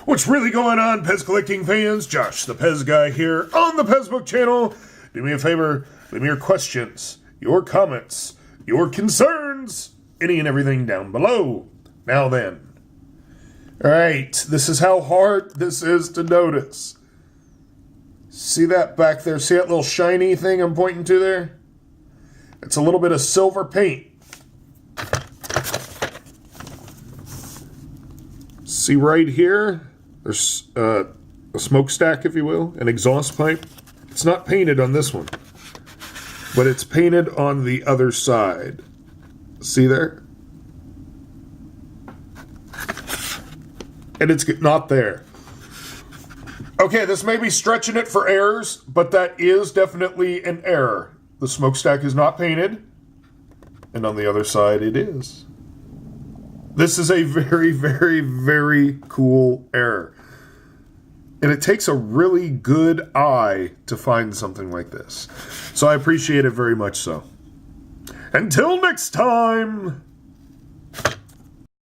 What's really going on, PEZ collecting fans? Josh, the PEZ guy here on the PEZ Book channel. Do me a favor, leave me your questions, your comments, your concerns, any and everything down below. Now then. Alright, this is how hard this is to notice. See that back there? See that little shiny thing I'm pointing to there? It's a little bit of silver paint. See right here? There's a smokestack, if you will, an exhaust pipe. It's not painted on this one, but it's painted on the other side. See there? And it's not there. Okay, this may be stretching it for errors, but that is definitely an error. The smokestack is not painted, and on the other side it is. This is a very, very, very cool error. And it takes a really good eye to find something like this. So I appreciate it very much so. Until next time!